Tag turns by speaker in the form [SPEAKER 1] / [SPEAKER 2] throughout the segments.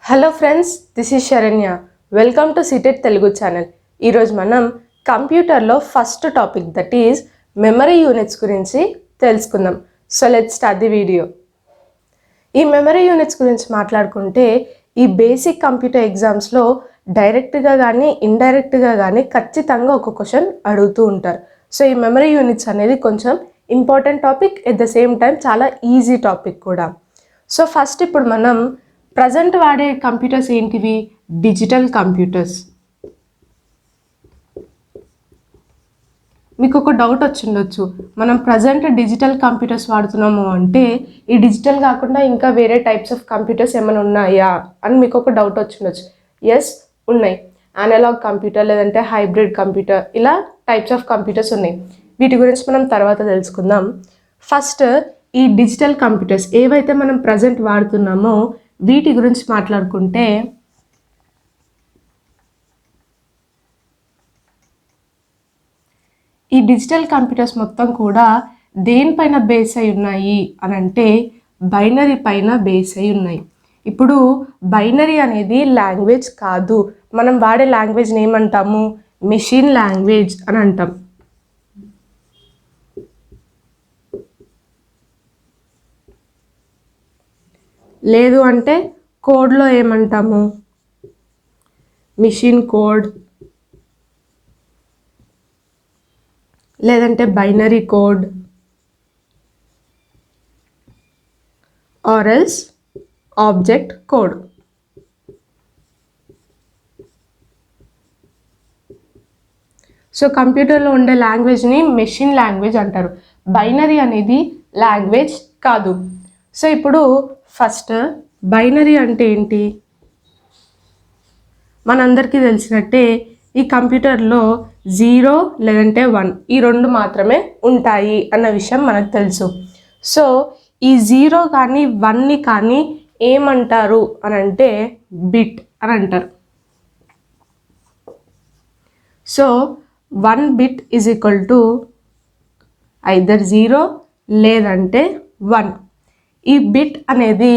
[SPEAKER 1] Hello friends, this is Saranya. Welcome to CTET Telugu channel. ఈరోజు మనం కంప్యూటర్లో first topic that is memory units గురించి తెలుసుకుందాం. So let's start the video. ఈ memory units గురించి మాట్లాడుకుంటే ఈ బేసిక్ కంప్యూటర్ ఎగ్జామ్స్లో డైరెక్ట్గా కానీ ఇండైరెక్ట్గా కానీ ఖచ్చితంగా ఒక క్వశ్చన్ అడుగుతూ ఉంటారు. సో ఈ మెమరీ యూనిట్స్ అనేది కొంచెం important topic, at the same time చాలా ఈజీ టాపిక్ కూడా. సో ఫస్ట్ ఇప్పుడు మనం ప్రజెంట్ వాడే కంప్యూటర్స్ ఏంటివి? Digital computers. మీకు ఒక డౌట్ వచ్చిండొచ్చు, మనం ప్రజెంట్ డిజిటల్ కంప్యూటర్స్ వాడుతున్నాము అంటే ఈ డిజిటల్ కాకుండా ఇంకా వేరే టైప్స్ ఆఫ్ కంప్యూటర్స్ ఏమైనా ఉన్నాయా అని మీకు ఒక డౌట్ వచ్చిండొచ్చు. ఎస్, ఉన్నాయి. అనలాగ్ కంప్యూటర్ లేదంటే హైబ్రిడ్ కంప్యూటర్, ఇలా టైప్స్ ఆఫ్ కంప్యూటర్స్ ఉన్నాయి. వీటి గురించి మనం తర్వాత తెలుసుకుందాం. ఫస్ట్ ఈ డిజిటల్ కంప్యూటర్స్ ఏవైతే మనం ప్రజెంట్ వాడుతున్నామో వీటి గురించి మాట్లాడుకుంటే ఈ డిజిటల్ కంప్యూటర్స్ మొత్తం కూడా దేనిపైన బేస్ అయి ఉన్నాయి అని అంటే బైనరీ పైన బేస్ అయి ఉన్నాయి. ఇప్పుడు బైనరీ అనేది లాంగ్వేజ్ కాదు. మనం వాడే లాంగ్వేజ్ని ఏమంటాము? మెషిన్ లాంగ్వేజ్ అని అంటాం. లేదు అంటే కోడ్లో ఏమంటాము? మిషన్ కోడ్, లేదంటే binary code, or else object code. So కంప్యూటర్లో ఉండే లాంగ్వేజ్ని మెషిన్ లాంగ్వేజ్ అంటారు. బైనరీ అనేది లాంగ్వేజ్ కాదు. సో ఇప్పుడు ఫస్ట్ బైనరీ అంటే ఏంటి? మనందరికీ తెలిసినట్టే ఈ కంప్యూటర్లో 0 లేదంటే 1 ఈ రెండు మాత్రమే ఉంటాయి అన్న విషయం మనకు తెలుసు. సో ఈ 0 కానీ 1ని కానీ ఏమంటారు అని అంటే బిట్ అని అంటారు. So 1 bit is equal to either 0 లేదంటే 1. ఈ బిట్ అనేది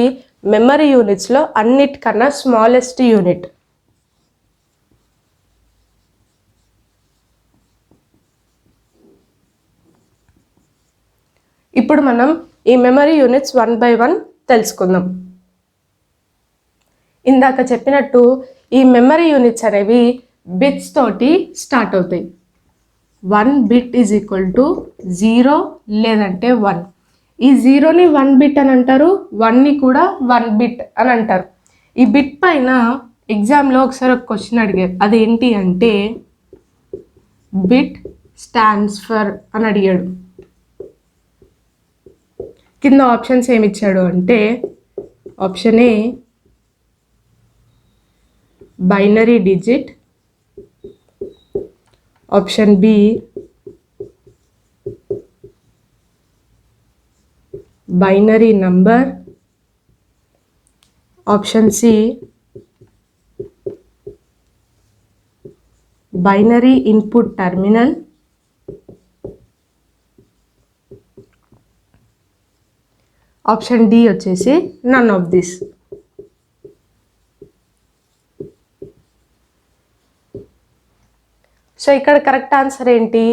[SPEAKER 1] మెమరీ యూనిట్స్లో అన్నిటికన్నా స్మాలెస్ట్ యూనిట్. ఇప్పుడు మనం ఈ మెమరీ యూనిట్స్ 1 by 1 తెలుసుకుందాం. ఇందాక చెప్పినట్టు ఈ మెమరీ యూనిట్స్ అనేవి బిట్స్ తోటి స్టార్ట్ అవుతాయి. 1 బిట్ ఈజ్ ఈక్వల్ టు 0 లేదంటే 1. ఈ 0ని 1 బిట్ అని అంటారు, 1ని కూడా 1 బిట్ అని అంటారు. ఈ బిట్ పైన ఎగ్జామ్లో ఒకసారి ఒక క్వశ్చన్ అడిగారు. అదేంటి అంటే బిట్ స్టాండ్స్ ఫర్ అని అడిగాడు. కింద ఆప్షన్స్ ఏమి ఇచ్చాడు అంటే option A binary digit, option B binary number, option C binary input terminal, option D వచ్చేసి నన్ ఆఫ్ దిస్. సో ఇక్కడ కరెక్ట్ ఆన్సర్ ఏంటి?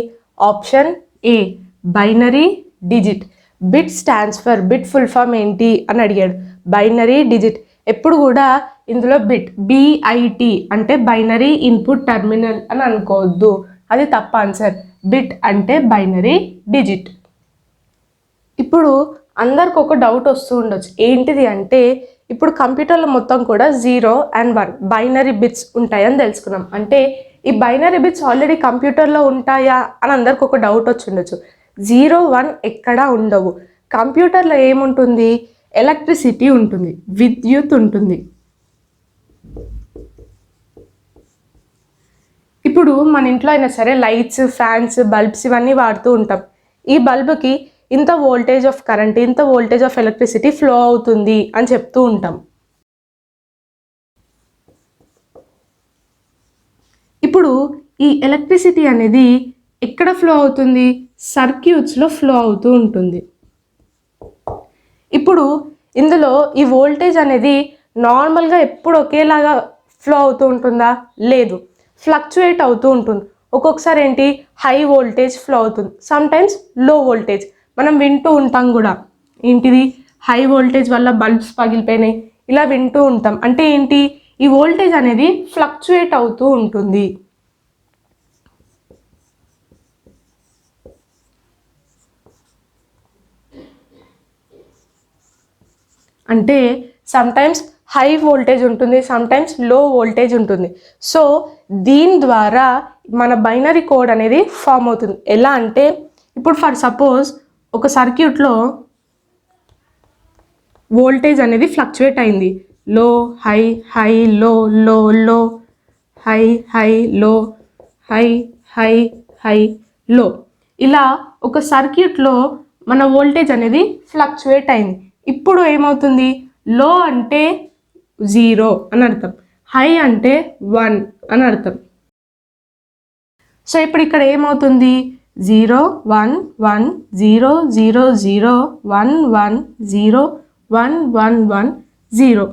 [SPEAKER 1] Option A binary digit. Bit stands for, bit full form ఏంటి అని అడిగాడు. Binary digit. ఎప్పుడు కూడా ఇందులో bit BIT అంటే బైనరీ ఇన్పుట్ టర్మినల్ అని అనుకోవద్దు, అది తప్ప ఆన్సర్. బిట్ అంటే బైనరీ డిజిట్. ఇప్పుడు అందరికి ఒక డౌట్ వస్తూ ఉండొచ్చు, ఏంటిది అంటే ఇప్పుడు కంప్యూటర్లో మొత్తం కూడా 0 and 1 బైనరీ బిట్స్ ఉంటాయని తెలుసుకున్నాం. అంటే ఈ బైనరీ బిట్స్ ఆల్రెడీ కంప్యూటర్లో ఉంటాయా అని అందరికి ఒక డౌట్ వచ్చి ఉండొచ్చు. 0, 1 ఎక్కడా ఉండవు. కంప్యూటర్లో ఏముంటుంది? ఎలక్ట్రిసిటీ ఉంటుంది, విద్యుత్ ఉంటుంది. ఇప్పుడు మన ఇంట్లో అయినా సరే లైట్స్, ఫ్యాన్స్, బల్బ్స్ ఇవన్నీ వాడుతూ ఉంటాం. ఈ బల్బుకి ఇంత వోల్టేజ్ ఆఫ్ కరెంట్, ఇంత వోల్టేజ్ ఆఫ్ ఎలక్ట్రిసిటీ ఫ్లో అవుతుంది అని చెప్తూ ఉంటాం. ఇప్పుడు ఈ ఎలక్ట్రిసిటీ అనేది ఎక్కడ ఫ్లో అవుతుంది? సర్క్యూట్స్లో ఫ్లో అవుతూ ఉంటుంది. ఇప్పుడు ఇందులో ఈ వోల్టేజ్ అనేది నార్మల్గా ఎప్పుడు ఒకేలాగా ఫ్లో అవుతూ ఉంటుందా? లేదు, ఫ్లక్చుయేట్ అవుతూ ఉంటుంది. ఒక్కొక్కసారి ఏంటి హై వోల్టేజ్ ఫ్లో అవుతుంది, సమ్టైమ్స్ లో వోల్టేజ్. మనం వింటూ ఉంటాం కూడా, ఏంటిది హై వోల్టేజ్ వల్ల బల్బ్స్ పగిలిపోయినాయి, ఇలా వింటూ ఉంటాం. అంటే ఏంటి, ఈ వోల్టేజ్ అనేది ఫ్లక్చుయేట్ అవుతూ ఉంటుంది. అంటే సమ్టైమ్స్ హై వోల్టేజ్ ఉంటుంది, సమ్టైమ్స్ లో వోల్టేజ్ ఉంటుంది. సో దీని ద్వారా మన బైనరీ కోడ్ అనేది ఫామ్ అవుతుంది. ఎలా అంటే ఇప్పుడు ఫర్ సపోజ్ ఒక సర్క్యూట్లో వోల్టేజ్ అనేది ఫ్లక్చుయేట్ అయింది. లో హై, హై లో, లో లో, హై హై లో, హై హై హై లో. ఇలా ఒక సర్క్యూట్లో మన వోల్టేజ్ అనేది ఫ్లక్చుయేట్ అయింది. ఇప్పుడు ఏమవుతుంది, లో అంటే 0 అని అర్థం, హై అంటే 1 అని అర్థం. సో ఇప్పుడు ఇక్కడ ఏమవుతుంది, 0 1 1 0 0 0 1 1 0 1 1 1 0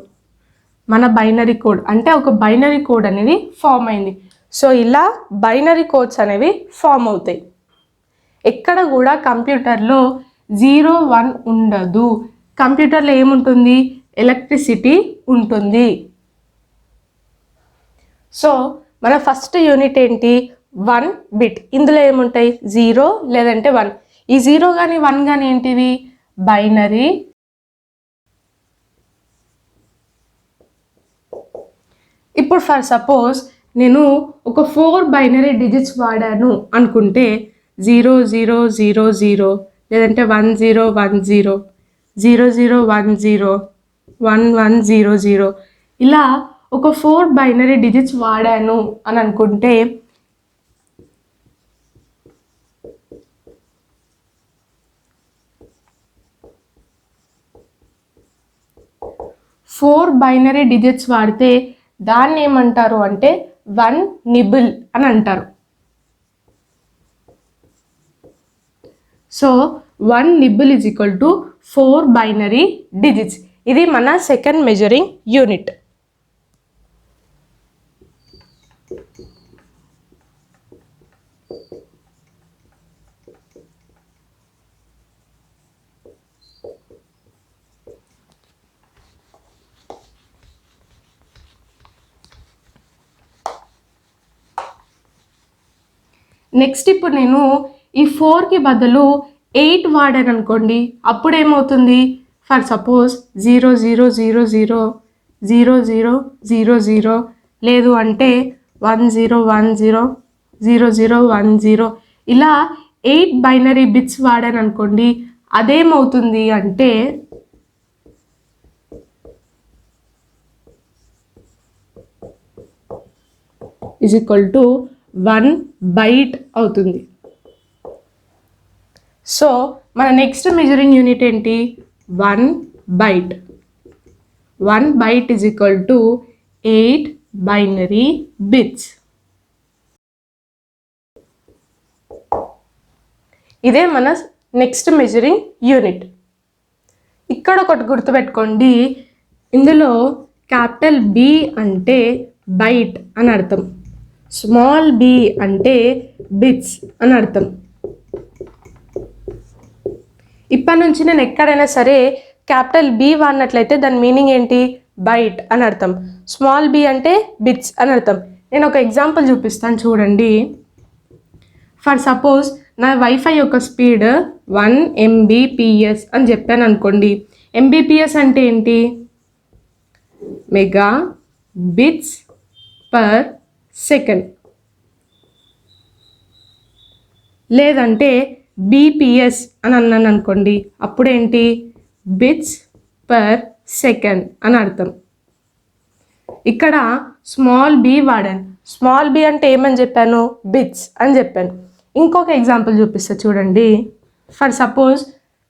[SPEAKER 1] మన బైనరీ కోడ్. అంటే ఒక బైనరీ కోడ్ అనేది ఫామ్ అయింది. సో ఇలా బైనరీ కోడ్స్ అనేవి ఫామ్ అవుతాయి. ఎక్కడ కూడా కంప్యూటర్లో 0 1 ఉండదు. కంప్యూటర్లో ఏముంటుంది, ఎలక్ట్రిసిటీ ఉంటుంది. సో మన ఫస్ట్ యూనిట్ ఏంటి, 1 బిట్. ఇందులో ఏముంటాయి, 0 లేదంటే 1. ఈ 0 కానీ 1 కానీ ఏంటివి, బైనరీ. ఇప్పుడు ఫర్ సపోజ్ నేను ఒక 4 బైనరీ డిజిట్స్ వాడాను అనుకుంటే 0 0 0 0 లేదంటే 1 0 1 0 0 0 1 0 1 1 0 0 ఇలా ఒక 4 బైనరీ డిజిట్స్ వాడాను అని అనుకుంటే 4 బైనరీ డిజిట్స్ వాడితే దాన్ని ఏమంటారు అంటే 1 నిబుల్ అని అంటారు. So 1 nibble is equal to 4 binary digits. ఇది మన సెకండ్ మెజరింగ్ యూనిట్. నెక్స్ట్ ఇప్పుడు నేను ఈ 4కి బదులు 8 వాడాను అనుకోండి, అప్పుడు ఏమవుతుంది, ఫర్ సపోజ్ 0 0 0 0 0 0 0 0 లేదు అంటే 1 0 1 0 0 0 1 0 ఇలా 8 బైనరీ బిట్స్ వాడాను అనుకోండి, అదేమవుతుంది అంటే ఈజ్ ఈక్వల్ టు 1 బైట్ అవుతుంది. సో మన నెక్స్ట్ మెజరింగ్ యూనిట్ ఏంటి, 1 byte. 1 byte is equal to 8 binary bits. ఇదే మన నెక్స్ట్ మెజరింగ్ యూనిట్. ఇక్కడ ఒకటి గుర్తుపెట్టుకోండి, ఇందులో క్యాపిటల్ బి అంటే బైట్ అని అర్థం, స్మాల్ బి అంటే బిట్స్ అని అర్థం. ఇప్పటి నుంచి నేను ఎక్కడైనా సరే క్యాపిటల్ బి వాడినట్లయితే దాని మీనింగ్ ఏంటి, బైట్ అని అర్థం. స్మాల్ బి అంటే బిట్స్ అని అర్థం. నేను ఒక ఎగ్జాంపుల్ చూపిస్తాను చూడండి. ఫర్ సపోజ్ నా వైఫై యొక్క స్పీడ్ 1 Mbps అని చెప్పాను అనుకోండి. Mbps అంటే ఏంటి, మెగా బిట్స్ పర్ సెకండ్. లేదంటే బీపీఎస్ అని అన్నాను అనుకోండి, అప్పుడేంటి, బిట్స్ పర్ సెకండ్ అని అర్థం. ఇక్కడ స్మాల్ బి వాడాను. స్మాల్ బి అంటే ఏమని చెప్పాను, బిట్స్ అని చెప్పాను. ఇంకొక ఎగ్జాంపుల్ చూపిస్తా చూడండి. ఫర్ సపోజ్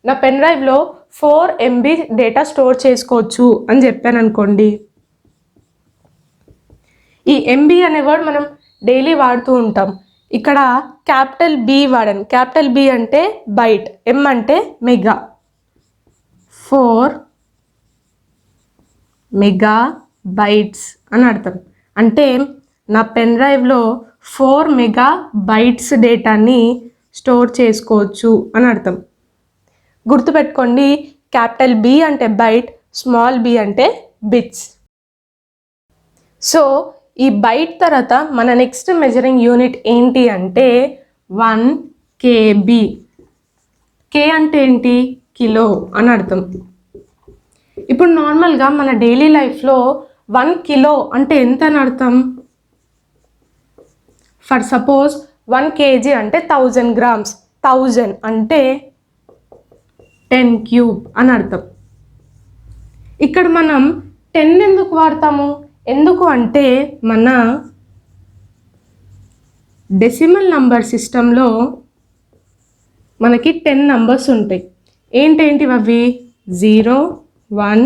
[SPEAKER 1] నా పెన్ డ్రైవ్లో 4 MB డేటా స్టోర్ చేసుకోవచ్చు అని చెప్పాను అనుకోండి. ఈ ఎంబీ అనే వర్డ్ మనం డైలీ వాడుతూ ఉంటాం. ఇక్కడ క్యాపిటల్ బి వాడాను. క్యాపిటల్ బి అంటే బైట్, ఎం అంటే మెగా. 4 మెగా బైట్స్ అని అర్థం. అంటే నా పెన్ డ్రైవ్లో 4 మెగా బైట్స్ డేటాని స్టోర్ చేసుకోవచ్చు అని అర్థం. గుర్తుపెట్టుకోండి, క్యాపిటల్ బి అంటే బైట్, స్మాల్ బి అంటే బిట్స్. సో ఈ బైట్ తర్వాత మన నెక్స్ట్ మెజరింగ్ యూనిట్ ఏంటి అంటే 1 KB. కే అంటే ఏంటి? కిలో అని అర్థం. ఇప్పుడు నార్మల్గా మన డైలీ లైఫ్లో 1 కిలో అంటే ఎంత అని అర్థం? ఫర్ సపోజ్ 1 kg అంటే 1000 grams. 1000 అంటే 10 cube అని అర్థం. ఇక్కడ మనం 10 ఎందుకు వాడతాము? ఎందుకు అంటే మన డెసిమల్ నంబర్ సిస్టంలో మనకి 10 నంబర్స్ ఉంటాయి. ఏంటేంటివి అవి? 0 1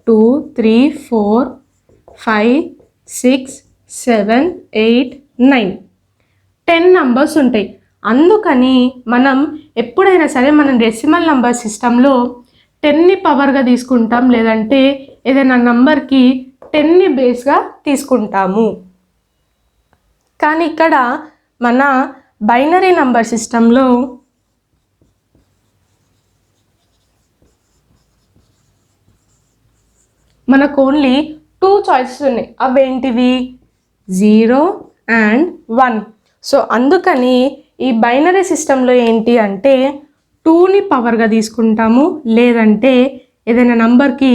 [SPEAKER 1] 2 3 4 5 6 7 8 9 10 నంబర్స్ ఉంటాయి. అందుకని మనం ఎప్పుడైనా సరే మన డెసిమల్ నంబర్ సిస్టంలో 10ని పవర్గా తీసుకుంటాం, లేదంటే ఏదైనా నంబర్కి 10ని బేస్గా తీసుకుంటాము. కానీ ఇక్కడ మన బైనరీ నంబర్ సిస్టంలో మనకు ఓన్లీ 2 చాయిసెస్ ఉన్నాయి. అవేంటివి? 0 అండ్ 1. సో అందుకని ఈ బైనరీ సిస్టంలో ఏంటి అంటే 2ని పవర్గా తీసుకుంటాము, లేదంటే ఏదైనా నంబర్కి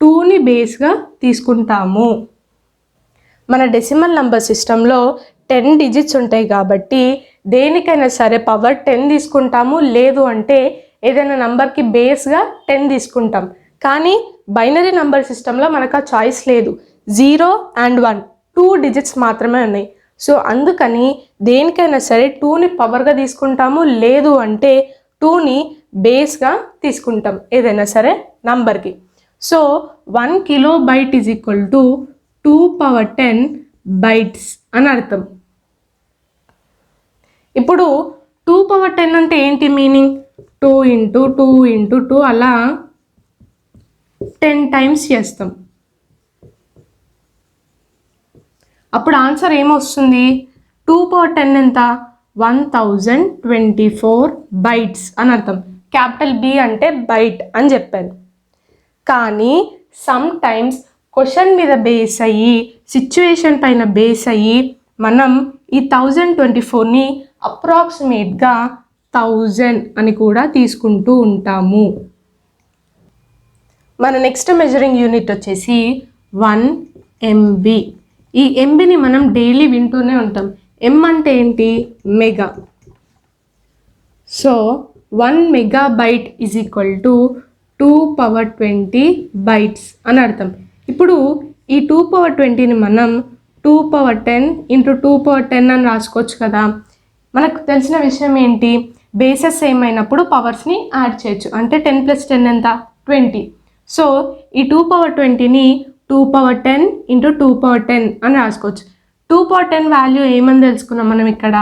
[SPEAKER 1] 2ని బేస్గా తీసుకుంటాము. మన డెసిమల్ నంబర్ సిస్టంలో 10 డిజిట్స్ ఉంటాయి కాబట్టి దేనికైనా సరే పవర్ 10 తీసుకుంటాము, లేదు అంటే ఏదైనా నంబర్కి బేస్గా 10 తీసుకుంటాం. కానీ బైనరీ నంబర్ సిస్టంలో మనకు ఆ చాయిస్ లేదు. 0 అండ్ 1 2 డిజిట్స్ మాత్రమే ఉన్నాయి. సో అందుకని దేనికైనా సరే 2ని పవర్గా తీసుకుంటాము, లేదు అంటే 2ని బేస్గా తీసుకుంటాం ఏదైనా సరే నంబర్కి. So 1 kilobyte is equal to 2 power 10 bytes అని అర్థం. ఇప్పుడు 2 పవర్ 10 అంటే ఏంటి మీనింగ్? 2 ఇంటూ 2 ఇంటూ 2 అలా 10 టైమ్స్ చేస్తాం. అప్పుడు ఆన్సర్ ఏమొస్తుంది? 2 పవర్ 10 ఎంత? 1024 బైట్స్ అని అర్థం. క్యాపిటల్ బి అంటే బైట్ అని చెప్పాను. కానీ సమ్ టైమ్స్ క్వశ్చన్ మీద బేస్ అయ్యి, సిచ్యువేషన్ పైన బేస్ అయ్యి మనం ఈ 1024ని అప్రాక్సిమేట్గా 1000 అని కూడా తీసుకుంటూ ఉంటాము. మన నెక్స్ట్ మెజరింగ్ యూనిట్ వచ్చేసి 1 MB. ఈ ఎంబీని మనం డైలీ వింటూనే ఉంటాం. ఎం అంటే ఏంటి? Mega. So 1 megabyte is equal to 2 power 20 bytes అని అర్థం. ఇప్పుడు ఈ 2 పవర్ 20ని మనం 2 పవర్ 10 ఇంటూ 2 పవర్ 10 అని రాసుకోవచ్చు కదా. మనకు తెలిసిన విషయం ఏంటి? బేసెస్ ఏమైనప్పుడు పవర్స్ని యాడ్ చేయొచ్చు. అంటే 10 + 10 ఎంత? 20. సో ఈ 2 పవర్ 20ని 2 పవర్ 10 ఇంటూ 2 పవర్ 10 అని రాసుకోవచ్చు. 2 పవర్ 10 వాల్యూ ఏమని తెలుసుకున్నాం మనం ఇక్కడ?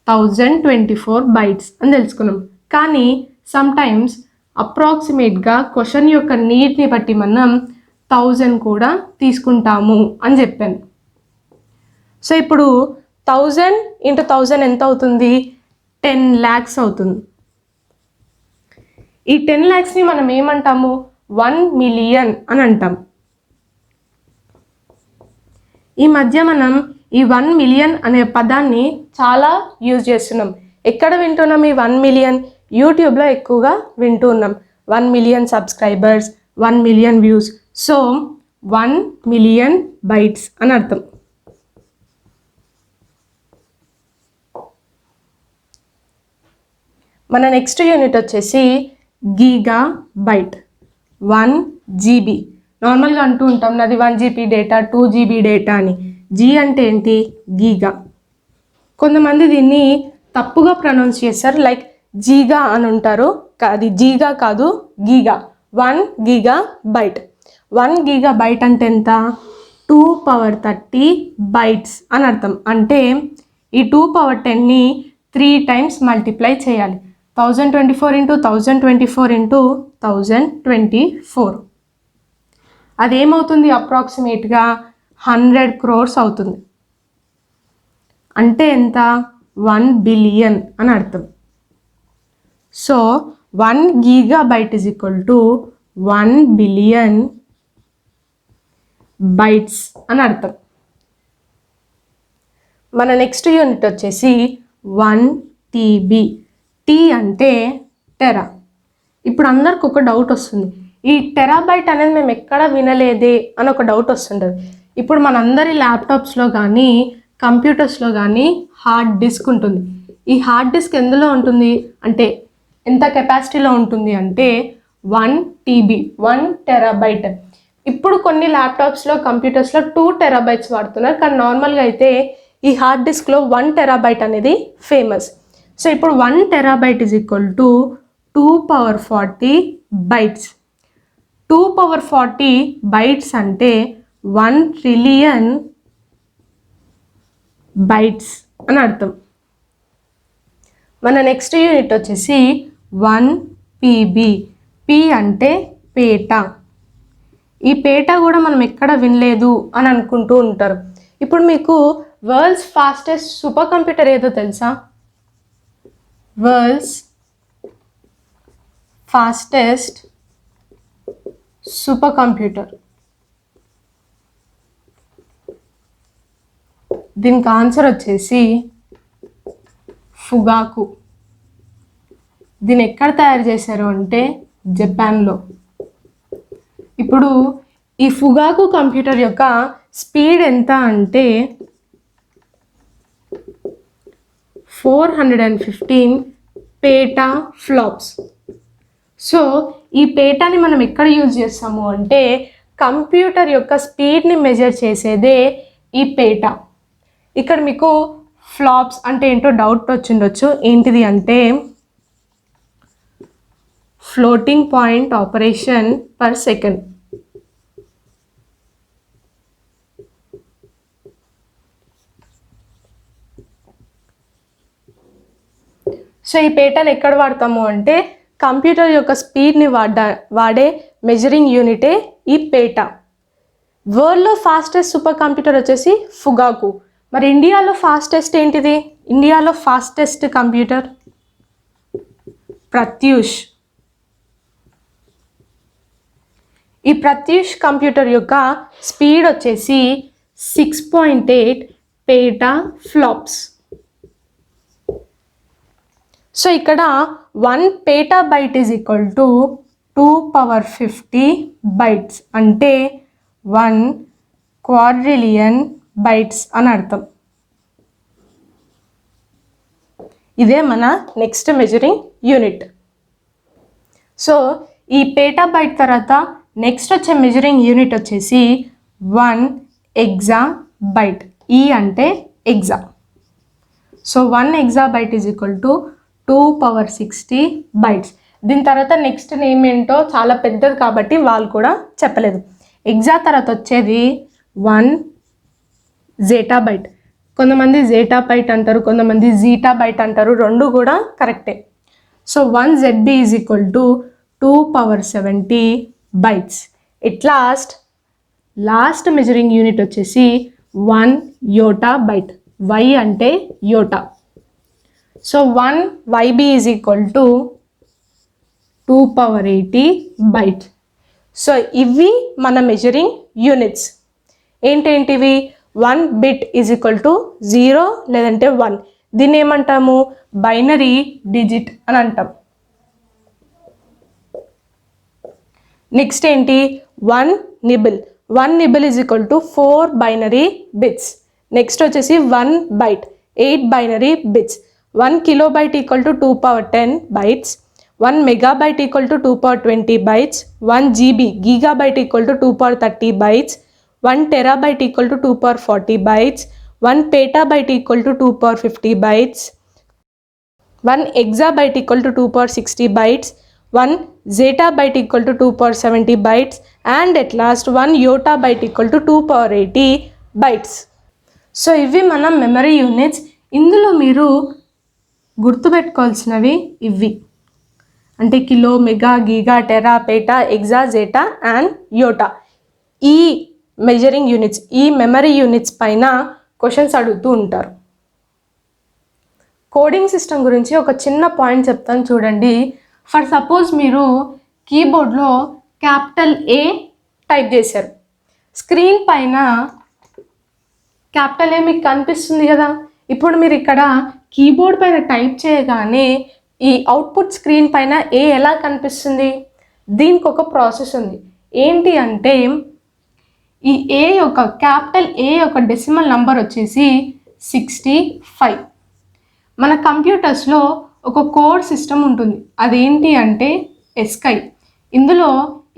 [SPEAKER 1] 1024 బైట్స్ అని తెలుసుకున్నాం. కానీ సమ్టైమ్స్ అప్రాక్సిమేట్గా క్వశ్చన్ యొక్క నీడ్ని బట్టి మనం 1000 కూడా తీసుకుంటాము అని చెప్పాను. సో ఇప్పుడు 1000 ఇంటూ 1000 ఎంత అవుతుంది? 10 lakhs అవుతుంది. ఈ 10 lakhsని మనం ఏమంటాము? 1 million అని అంటాం. ఈ మధ్య మనం ఈ 1 million అనే పదాన్ని చాలా యూజ్ చేస్తున్నాం. ఎక్కడ వింటున్నాం ఈ 1 million? యూట్యూబ్లో ఎక్కువగా వింటున్నాం. 1 million subscribers, 1 million views. So 1 million bytes అని అర్థం. మన నెక్స్ట్ యూనిట్ వచ్చేసి గీగా బైట్. 1 GB. నార్మల్గా అంటూ ఉంటాం నాది 1 GB డేటా, 2 GB డేటా అని. జీ అంటే ఏంటి? గీగా. కొంతమంది దీన్ని తప్పుగా ప్రొనౌన్స్ చేస్తారు, లైక్ జీగా అని ఉంటారు. అది జీగా కాదు, గీగా. 1 GB. 1 GB అంటే ఎంత? 2 పవర్ 30 బైట్స్ అని అర్థం. అంటే ఈ 2 పవర్ 10ని 3 టైమ్స్ మల్టిప్లై చేయాలి. 1024 ఇంటూ 1024 ఇంటూ 1024. అదేమవుతుంది అప్రాక్సిమేట్గా 100 crores అవుతుంది. అంటే ఎంత 1 billion అని అర్థం. So 1 gigabyte is equal to 1 billion bytes అని అర్థం. మన నెక్స్ట్ యూనిట్ వచ్చేసి 1 TB. టీ అంటే టెరా. ఇప్పుడు అందరికి ఒక డౌట్ వస్తుంది, ఈ టెరాబైట్ అనేది మేము ఎక్కడ వినలేదే అని ఒక డౌట్ వస్తుంటుంది. ఇప్పుడు మనందరి ల్యాప్టాప్స్లో కానీ కంప్యూటర్స్లో కానీ హార్డ్ డిస్క్ ఉంటుంది. ఈ హార్డ్ డిస్క్ ఎందులో ఉంటుంది అంటే ఎంత కెపాసిటీలో ఉంటుంది అంటే 1 TB, 1 టెరాబైట్. ఇప్పుడు కొన్ని ల్యాప్టాప్స్లో కంప్యూటర్స్లో 2 టెరాబైట్స్ వాడుతున్నారు, కానీ నార్మల్గా అయితే ఈ హార్డ్ డిస్క్లో 1 టెరాబైట్ అనేది ఫేమస్. సో ఇప్పుడు 1 terabyte is equal to 2^40 bytes. 2^40 bytes అంటే 1 trillion bytes అని అర్థం. మన నెక్స్ట్ యూనిట్ వచ్చేసి 1 PB. పి అంటే పేటా. ఈ పేటా కూడా మనం ఎక్కడ వినలేదు అని అనుకుంటూ ఉంటారు. ఇప్పుడు మీకు వరల్డ్స్ ఫాస్టెస్ట్ సూపర్ కంప్యూటర్ ఏదో తెలుసా? వరల్డ్స్ ఫాస్టెస్ట్ సూపర్ కంప్యూటర్, దీనికి ఆన్సర్ వచ్చేసి ఫుగాకు. దీన్ని ఎక్కడ తయారు చేశారు అంటే జపాన్లో. ఇప్పుడు ఈ ఫుగాకు కంప్యూటర్ యొక్క స్పీడ్ ఎంత అంటే 415 పేటా ఫ్లాప్స్. సో ఈ పేటాని మనం ఎక్కడ యూజ్ చేస్తాము అంటే కంప్యూటర్ యొక్క స్పీడ్ని మెజర్ చేసేదే ఈ పేటా. ఇక్కడ మీకు ఫ్లాప్స్ అంటే ఏంటో డౌట్ వచ్చిండొచ్చు. ఏంటిది అంటే floating point operation per second. So ఈ పేటాను ఎక్కడ వాడతాము అంటే కంప్యూటర్ యొక్క స్పీడ్ని వాడే మెజరింగ్ యూనిటే ఈ పేటా. వరల్డ్లో ఫాస్టెస్ట్ సూపర్ కంప్యూటర్ వచ్చేసి ఫుగాకు. మరి ఇండియాలో ఫాస్టెస్ట్ ఏంటిది? ఇండియాలో ఫాస్టెస్ట్ కంప్యూటర్ ప్రత్యూష్. ఈ ప్రత్యూష్ కంప్యూటర్ యొక్క స్పీడ్ వచ్చేసి 6.8 పేటా ఫ్లాప్స్. సో ఇక్కడ 1 పేటాబైట్ ఈజ్ ఈక్వల్ టు 2^50 bytes అంటే 1 quadrillion bytes అని అర్థం. ఇదే మన నెక్స్ట్ మెజరింగ్ యూనిట్. సో ఈ పేటాబైట్ తర్వాత నెక్స్ట్ వచ్చే మెజరింగ్ యూనిట్ వచ్చేసి 1 exabyte. ఈ అంటే exa. So 1 exabyte is equal to 2^60 bytes. దీని తర్వాత నెక్స్ట్ నేమ్ ఏంటో చాలా పెద్దది కాబట్టి వాళ్ళు కూడా చెప్పలేదు. ఎగ్జా తర్వాత వచ్చేది 1 zettabyte. కొంతమంది zettabyte అంటారు, కొంతమంది zettabyte అంటారు, రెండు కూడా కరెక్టే. So 1 ZB is equal to 2^70 bytes. Last measuring unit వచ్చేసి 1 yottabyte. Y అంటే yotta. So 1 YB is equal to 2^80 bytes. So ఇవి మన మెజరింగ్ యూనిట్స్. ఏంటేంటివి? 1 bit ఈజ్ ఈక్వల్ టు 0 లేదంటే 1. దీన్ని ఏమంటాము? బైనరీ డిజిట్ అని అంటాం. నెక్స్ట్ ఏంటి? 1 nibble. 1 nibble is equal to 4 binary bits. Next వచ్చేసి 1 byte, 8 binary bits. 1 kilobyte equal to 2^10 bytes. 1 megabyte equal to 2^20 bytes. 1 GB gigabyte equal to 2^30 bytes. 1 terabyte equal to 2^40 bytes. 1 petabyte equal to 2^50 bytes. 1 exabyte equal to 2^60 bytes. 1 zettabyte equal to 2^70 bytes. And at last 1 yottabyte equal to 2^80 bytes. So ఇవి మన memory units. ఇందులో మీరు గుర్తుపెట్టుకోవాల్సినవి ఇవి అంటే kilo, mega, giga, tera, peta, exa, zetta and yotta. ఈ measuring units, ఈ memory units పైన క్వశ్చన్స్ అడుగుతూ ఉంటారు. కోడింగ్ సిస్టమ్ గురించి ఒక చిన్న పాయింట్ చెప్తాను చూడండి. ఫర్ సపోజ్ మీరు కీబోర్డ్లో క్యాపిటల్ ఏ టైప్ చేశారు, స్క్రీన్ పైన క్యాపిటల్ ఏ మీకు కనిపిస్తుంది కదా. ఇప్పుడు మీరు ఇక్కడ కీబోర్డ్ పైన టైప్ చేయగానే ఈ అవుట్పుట్ స్క్రీన్ పైన ఏ ఎలా కనిపిస్తుంది? దీనికి ఒక ప్రాసెస్ ఉంది. ఏంటి అంటే ఈ ఏ యొక్క క్యాపిటల్ ఏ యొక్క డెసిమల్ నంబర్ వచ్చేసి 65. మన కంప్యూటర్స్లో ఒక కోడ్ సిస్టమ్ ఉంటుంది, అదేంటి అంటే ఎస్కై. ఇందులో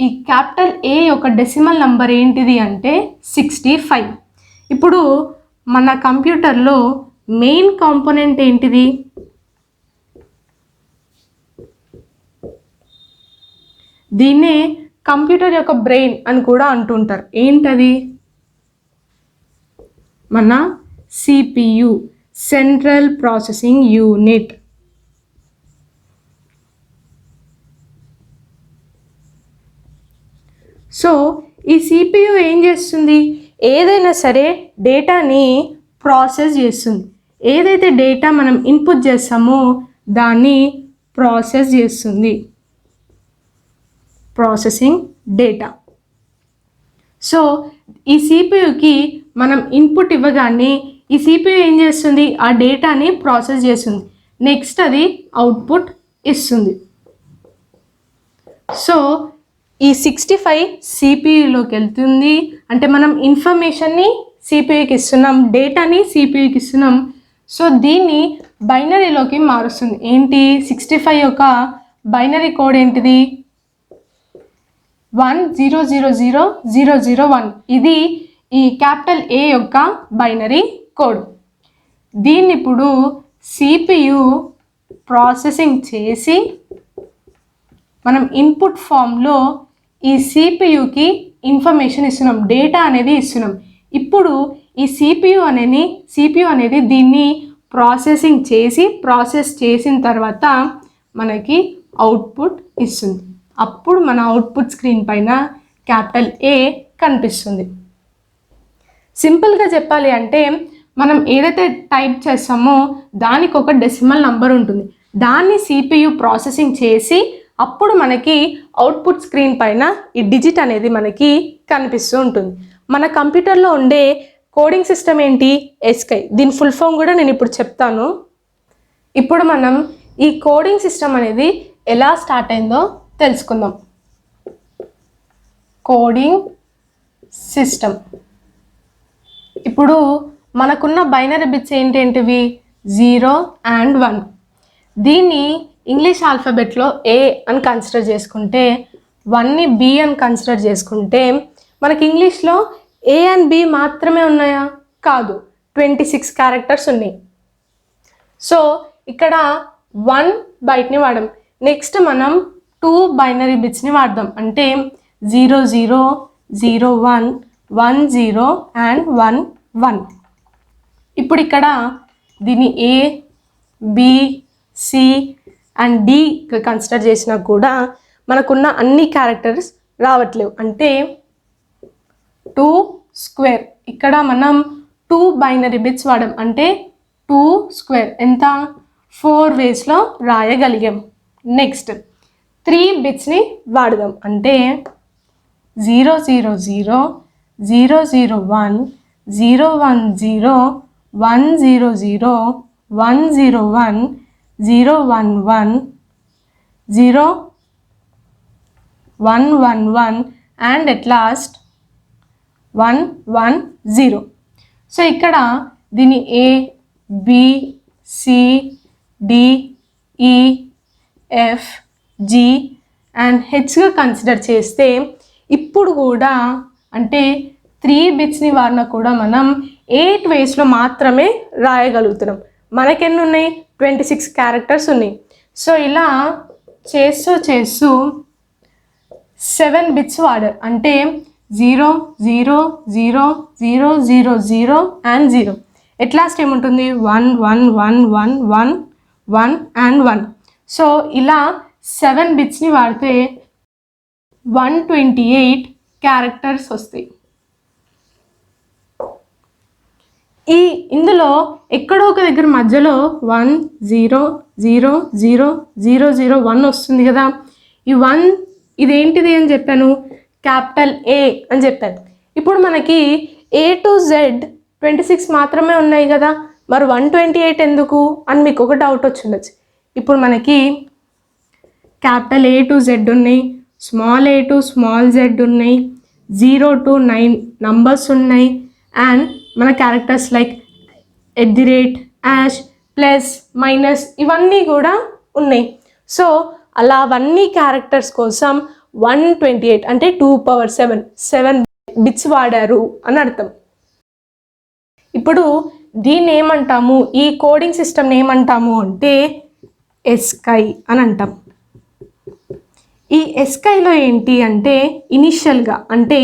[SPEAKER 1] ఈ క్యాపిటల్ ఏ యొక్క డెసిమల్ నంబర్ ఏంటిది అంటే 65. ఇప్పుడు మన కంప్యూటర్లో మెయిన్ కాంపోనెంట్ ఏంటిది? దీన్నే కంప్యూటర్ యొక్క బ్రెయిన్ అని కూడా అంటుంటారు. ఏంటది? మన CPU, central processing unit. So ఈ సిపియు ఏం చేస్తుంది? ఏదైనా సరే డేటాని ప్రాసెస్ చేస్తుంది. ఏదైతే డేటా మనం ఇన్పుట్ చేస్తామో దాన్ని ప్రాసెస్ చేస్తుంది, ప్రాసెసింగ్ డేటా. సో ఈ సిపియుకి మనం ఇన్పుట్ ఇవ్వగానే ఈ సిపియు ఏం చేస్తుంది? ఆ డేటాని ప్రాసెస్ చేస్తుంది. నెక్స్ట్ అది అవుట్పుట్ ఇస్తుంది. సో ఈ 65 సిపియులోకి వెళ్తుంది. అంటే మనం ఇన్ఫర్మేషన్ని సిపియుకి ఇస్తున్నాం, డేటాని సిపియుకి ఇస్తున్నాం. సో దీన్ని బైనరీలోకి మారుస్తుంది. ఏంటి? 65 యొక్క బైనరీ కోడ్ ఏంటిది? 10000001. ఇది ఈ క్యాపిటల్ ఏ యొక్క బైనరీ కోడ్. దీన్ని ఇప్పుడు సిపియు ప్రాసెసింగ్ చేసి మనం ఇన్పుట్ ఫామ్లో ఈ సిపియుకి ఇన్ఫర్మేషన్ ఇస్తున్నాం, డేటా అనేది ఇస్తున్నాం. ఇప్పుడు ఈ సిపియు అనేది దీన్ని ప్రాసెస్ చేసిన తర్వాత మనకి అవుట్పుట్ ఇస్తుంది. అప్పుడు మన అవుట్పుట్ స్క్రీన్ పైన క్యాపిటల్ ఏ కనిపిస్తుంది. సింపుల్గా చెప్పాలి అంటే మనం ఏదైతే టైప్ చేస్తామో దానికి ఒక డెసిమల్ నంబర్ ఉంటుంది. దాన్ని సిపియు ప్రాసెసింగ్ చేసి అప్పుడు మనకి అవుట్పుట్ స్క్రీన్ పైన ఈ డిజిట్ అనేది మనకి కనిపిస్తూ ఉంటుంది. మన కంప్యూటర్లో ఉండే కోడింగ్ సిస్టమ్ ఏంటి? ఎస్కై. దీని ఫుల్ ఫామ్ కూడా నేను ఇప్పుడు చెప్తాను. ఇప్పుడు మనం ఈ కోడింగ్ సిస్టమ్ అనేది ఎలా స్టార్ట్ అయిందో తెలుసుకుందాం. Coding system. ఇప్పుడు మనకున్న బైనరీ బిట్స్ ఏంటేంటివి? 0 and 1. దీన్ని ఇంగ్లీష్ ఆల్ఫాబెట్లో ఏ అని కన్సిడర్ చేసుకుంటే, 1ని బి అని కన్సిడర్ చేసుకుంటే, మనకి ఇంగ్లీష్లో ఏ అండ్ బి మాత్రమే ఉన్నాయా? కాదు, 26 క్యారెక్టర్స్ ఉన్నాయి. సో ఇక్కడ 1 బైట్ని వాడాం. నెక్స్ట్ మనం 2 బైనరీ బిట్స్ని వాడదాం. అంటే 00, 01, 10 and 11. ఇప్పుడు ఇక్కడ దీన్ని A, B, C and D consider చేసినా కూడా మనకున్న అన్ని క్యారెక్టర్స్ రావట్లేవు. అంటే 2 స్క్వేర్. ఇక్కడ మనం 2 బైనరీ బిట్స్ వాడాం. అంటే 2 స్క్వేర్ ఎంత? 4 వేస్లో రాయగలిగాం. నెక్స్ట్ 3 బిట్స్ని వాడదాం. అంటే 000, 001, 010, 100, 100, 101, 011, 0111 and at last 110. సో ఇక్కడ దీన్ని ఏ, బి, సి, డి, ఈ, ఎఫ్, జి అండ్ హెచ్గా కన్సిడర్ చేస్తే ఇప్పుడు కూడా అంటే 3 బిట్స్ని వాడినా కూడా మనం 8 వేస్లో మాత్రమే రాయగలుగుతున్నాం. మనకెన్ని ఉన్నాయి? 26 క్యారెక్టర్స్ ఉన్నాయి. సో ఇలా చేస్తూ 7 బిట్స్ వాడారు. అంటే 0, 0, 0, 0, 0, 0 and 0. ఎట్ లాస్ట్ ఏముంటుంది? 1, 1, 1, 1, 1, 1 and 1. సో ఇలా 7 బిట్స్ని వాడితే 128 క్యారెక్టర్స్ వస్తాయి. ఇందులో ఎక్కడో ఒక దగ్గర మధ్యలో 1 0 0 0 0 0 1 వస్తుంది కదా. ఈ 1 ఇదేంటిది అని చెప్పాను, క్యాపిటల్ ఏ అని చెప్పాను. ఇప్పుడు మనకి A to Z 26 మాత్రమే ఉన్నాయి కదా, మరి 128 ఎందుకు అని మీకు ఒక డౌట్ వచ్చిండొచ్చు. ఇప్పుడు మనకి క్యాపిటల్ A to Z ఉన్నాయి, small a to small z ఉన్నాయి, 0 to 9 నంబర్స్ ఉన్నాయి, అండ్ మన క్యారెక్టర్స్ లైక్ @ ప్లస్ మైనస్ ఇవన్నీ కూడా ఉన్నాయి. సో అలా అవన్నీ క్యారెక్టర్స్ కోసం 128 అంటే 2^7 బిట్స్ వాడారు అని అర్థం. ఇప్పుడు దీన్ని ఏమంటాము, ఈ కోడింగ్ సిస్టమ్ని ఏమంటాము అంటే ఎస్కై అని అంటాం. ఈ ఎస్కైలో ఏంటి అంటే ఇనిషియల్గా అంటే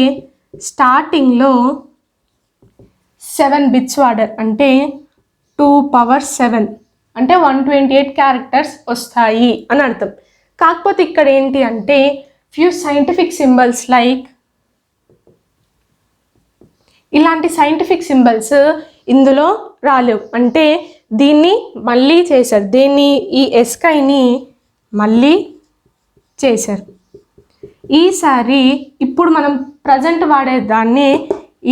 [SPEAKER 1] స్టార్టింగ్లో 7 బిట్స్ వాడారు, అంటే 2^7 అంటే 128 క్యారెక్టర్స్ వస్తాయి అని అర్థం. కాకపోతే ఇక్కడ ఏంటి అంటే ఫ్యూ సైంటిఫిక్ సింబల్స్ లైక్ ఇలాంటి సైంటిఫిక్ సింబల్స్ ఇందులో రాలేవు, అంటే దీన్ని మళ్ళీ చేశారు, దీన్ని ఈ ఎస్కైని మళ్ళీ చేశారు. ఈసారి ఇప్పుడు మనం ప్రజెంట్ వాడే దాన్ని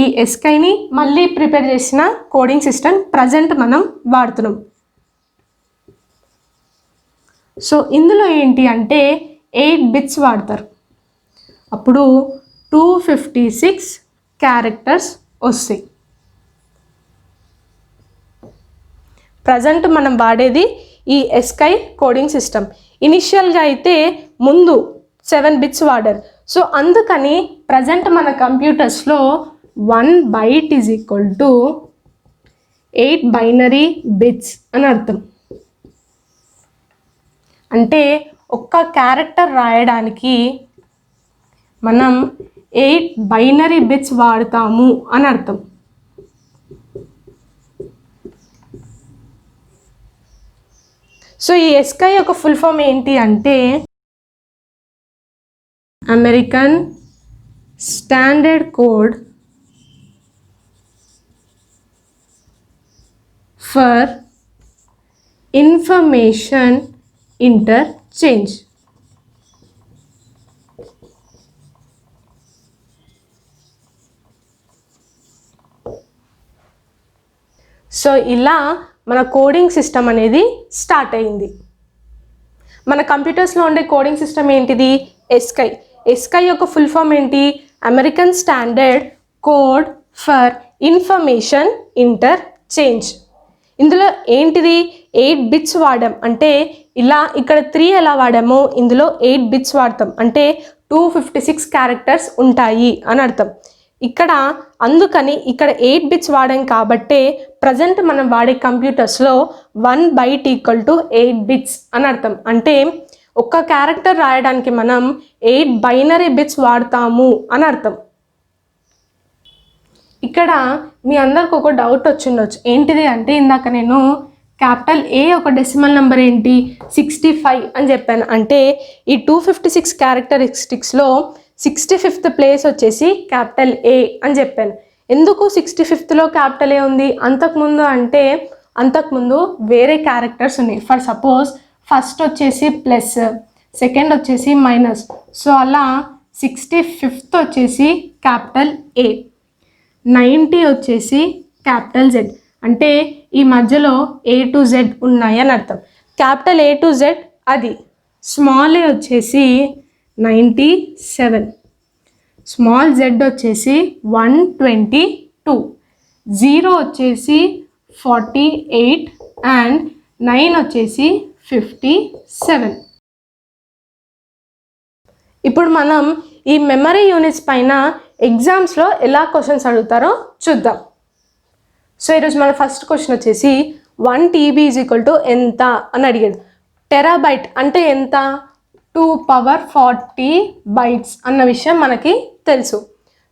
[SPEAKER 1] ఈ ఎస్కైని మళ్ళీ ప్రిపేర్ చేసిన కోడింగ్ సిస్టమ్ ప్రజెంట్ మనం వాడుతున్నాం. సో ఇందులో ఏంటి అంటే 8 బిట్స్ వాడతారు, అప్పుడు 256 క్యారెక్టర్స్ వస్తాయి. ప్రజెంట్ మనం వాడేది ఈ ఎస్కై కోడింగ్ సిస్టమ్. ఇనిషియల్గా అయితే ముందు 7 బిట్స్ వాడారు. సో అందుకని ప్రజెంట్ మన కంప్యూటర్స్లో 1 byte is equal to 8 binary bits అని అర్థం. అంటే ఒక్క క్యారెక్టర్ రాయడానికి మనం 8 బైనరీ బిట్స్ వాడతాము అని అర్థం. సో ఈ ఎస్కై యొక్క ఫుల్ ఫామ్ ఏంటి అంటే American standard code for information interchange. So ఇలా మన కోడింగ్ సిస్టమ్ అనేది స్టార్ట్ అయింది. మన కంప్యూటర్స్లో ఉండే కోడింగ్ సిస్టమ్ ఏంటిది, ఎస్కై. ఎస్కై యొక్క ఫుల్ ఫామ్ ఏంటి, American standard code for information interchange. ఇందులో ఏంటిది 8 బిట్స్ వాడాం, అంటే ఇలా ఇక్కడ 3 ఎలా వాడామో ఇందులో 8 బిట్స్ వాడతాం, అంటే 256 క్యారెక్టర్స్ ఉంటాయి అని అర్థం. ఇక్కడ అందుకని ఇక్కడ 8 బిట్స్ వాడాం కాబట్టే ప్రజెంట్ మనం వాడే కంప్యూటర్స్లో 1 byte ఈక్వల్ టు 8 బిట్స్ అని అర్థం. అంటే ఒక్క క్యారెక్టర్ రాయడానికి మనం 8 బైనరీ బిట్స్ వాడతాము అని అర్థం. ఇక్కడ మీ అందరికి ఒక డౌట్ వచ్చిండొచ్చు, ఏంటిది అంటే ఇందాక నేను క్యాపిటల్ ఏ ఒక డెసిమల్ నెంబర్ ఏంటి 65 అని చెప్పాను, అంటే ఈ 256 క్యారెక్టరిస్టిక్స్లో 65th ప్లేస్ వచ్చేసి క్యాపిటల్ ఏ అని చెప్పాను. ఎందుకు 65thలో క్యాపిటల్ ఏ ఉంది, అంతకుముందు అంటే అంతకుముందు వేరే క్యారెక్టర్స్ ఉన్నాయి. ఫర్ సపోజ్ ఫస్ట్ వచ్చేసి ప్లస్, సెకండ్ వచ్చేసి మైనస్, సో అలా 65th వచ్చేసి క్యాపిటల్ ఏ, 90 వచ్చేసి క్యాపిటల్ జెడ్, అంటే ఈ మధ్యలో A to Z ఉన్నాయి అని అర్థం. క్యాపిటల్ A to Z అది, స్మాల్ ఏ వచ్చేసి 97, స్మాల్ జెడ్ వచ్చేసి 122, 0 వచ్చేసి 48 అండ్ 9 వచ్చేసి 57. ఇప్పుడు మనం ఈ మెమరీ యూనిట్స్ పైన ఎగ్జామ్స్లో ఎలా క్వశ్చన్స్ అడుగుతారో చూద్దాం. సో ఈరోజు మన ఫస్ట్ క్వశ్చన్ వచ్చేసి 1 TB ఈజ్ ఈక్వల్ టు ఎంత అని అడిగాడు. టెరాబైట్ అంటే ఎంత, 2^40 bytes అన్న విషయం మనకి తెలుసు.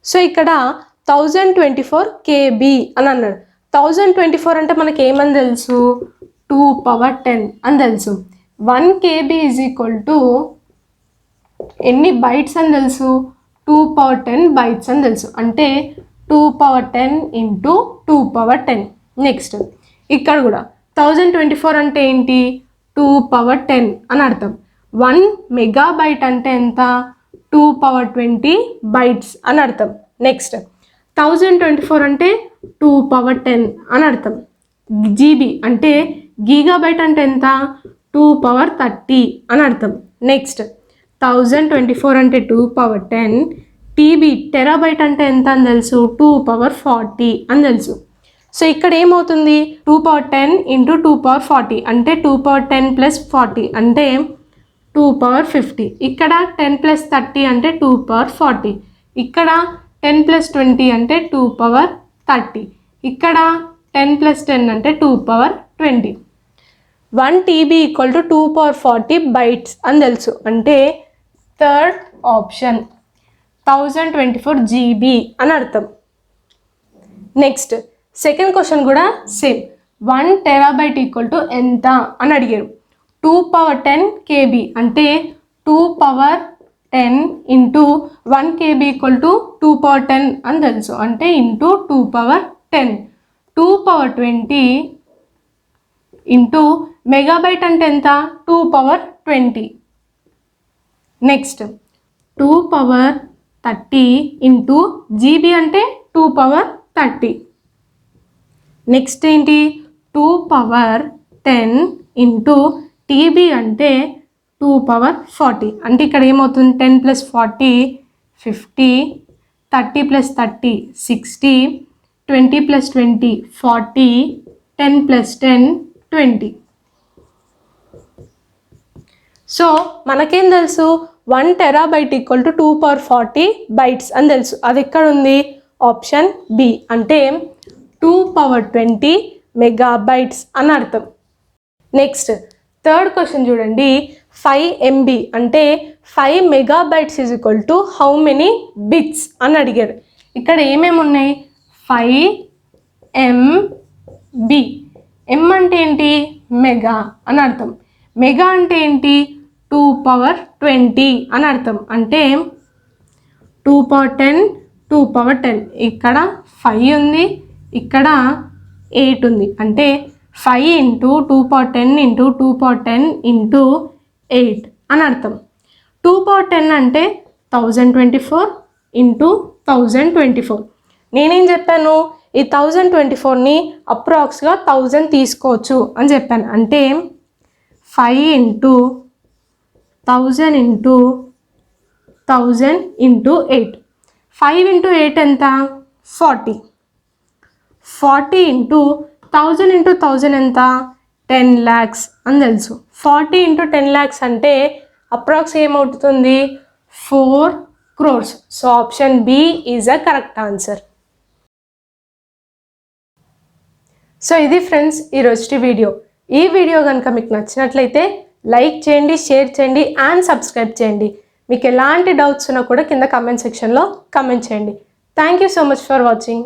[SPEAKER 1] సో ఇక్కడ 1024 KB అని అన్నాడు. 1024 అంటే మనకి ఏమని తెలుసు, 2^10 అని తెలుసు. 1 KB ఈజ్ ఈక్వల్ టు ఎన్ని బైట్స్ అని తెలుసు, 2 power 10 bytes అని తెలుసు. అంటే 2 power 10 ఇంటూ 2 power 10. నెక్స్ట్ ఇక్కడ కూడా 1024 అంటే ఏంటి, 2 power 10 అని అర్థం. 1 మెగాబైట్ అంటే ఎంత, 2 power 20 bytes అని అర్థం. నెక్స్ట్ 1024 అంటే 2 power 10 అని అర్థం. జీబీ అంటే గీగాబైట్ అంటే ఎంత, 2 power 30 అని అర్థం. నెక్స్ట్ 1024 అంటే 2 power 10, టీబీ టెరాబైట్ అంటే ఎంత అని తెలుసు, 2 power 40 అని తెలుసు. సో ఇక్కడ ఏమవుతుంది, 2 power 10 ఇంటూ 2 power 40 అంటే 2 power 10 ప్లస్ 40 అంటే 2 power 50. ఇక్కడ 10 ప్లస్ 30 అంటే 2 power 40. ఇక్కడ 10 ప్లస్ 20 అంటే 2 power 30. ఇక్కడ 10 ప్లస్ 10 అంటే 2 power 20. 1 TB equal to 2 power 40 bytes అని తెలుసు. అంటే థర్డ్ ఆప్షన్ 1024 GB అని అర్థం. నెక్స్ట్ సెకండ్ క్వశ్చన్ కూడా సేమ్. 1 TB ఈక్వల్ టు ఎంత అని అడిగారు. 2 power 10 KB అంటే 2 power 10 into 1 KB equal to 2 power 10 అని తెలుసు. అంటే into 2 power 10. 2 power 20 into megabyte అంటే ఎంత, 2 power 20. Next 2 power 30 into GB అంటే 2 power 30. నెక్స్ట్ ఏంటి, 2 power 10 ఇంటూ టీబీ అంటే 2 power 40. అంటే ఇక్కడ ఏమవుతుంది, 10 plus 40 50, 30 plus 30 60, 20 plus 20 40, 10 plus 10 20. So మనకేం తెలుసు, 1 TB equal to 2 power 40 bytes అని తెలుసు. అది ఎక్కడ ఉంది, ఆప్షన్ బి. అంటే 2 power 20 మెగాబైట్స్ అని అర్థం. నెక్స్ట్ థర్డ్ క్వశ్చన్ చూడండి. 5 MB అంటే 5 megabytes is equal to how many bits అని అడిగారు. ఇక్కడ ఏమేమి ఉన్నాయి, 5 MB. ఎం అంటే ఏంటి, మెగా అని అర్థం. మెగా అంటే ఏంటి, 2 power 20 అని అర్థం. అంటే 2 power 10 2 power 10. ఇక్కడ 5 ఉంది, ఇక్కడ 8 ఉంది. అంటే 5 into 2 power 10 into 2 power 10 into 8 అని అర్థం. 2 power 10 అంటే 1024 ఇంటూ 1024. నేనేం చెప్పాను, ఈ 1024ని అప్రాక్స్గా 1000 తీసుకోవచ్చు అని చెప్పాను. అంటే 5 ఇంటూ 1000 ఇంటూ 1000 ఇంటూ 8. 5 ఇంటూ 8 ఎంత, 40. 40 ఇంటూ 1000 ఇంటూ 1000 ఎంత, 10 lakhs అని తెలుసు. 40 ఇంటూ 10 lakhs అంటే అప్రాక్స్ ఏమవుతుంది, 4 crores. So option B is a correct answer. సో ఇది ఫ్రెండ్స్ ఈరోజు వీడియో. ఈ వీడియో కనుక మీకు నచ్చినట్లయితే లైక్ చేయండి, షేర్ చేయండి అండ్ సబ్స్క్రైబ్ చేయండి. మీకు ఎలాంటి డౌట్స్ ఉన్నా కూడా కింద కమెంట్ సెక్షన్లో కమెంట్ చేయండి. Thank you so much for watching.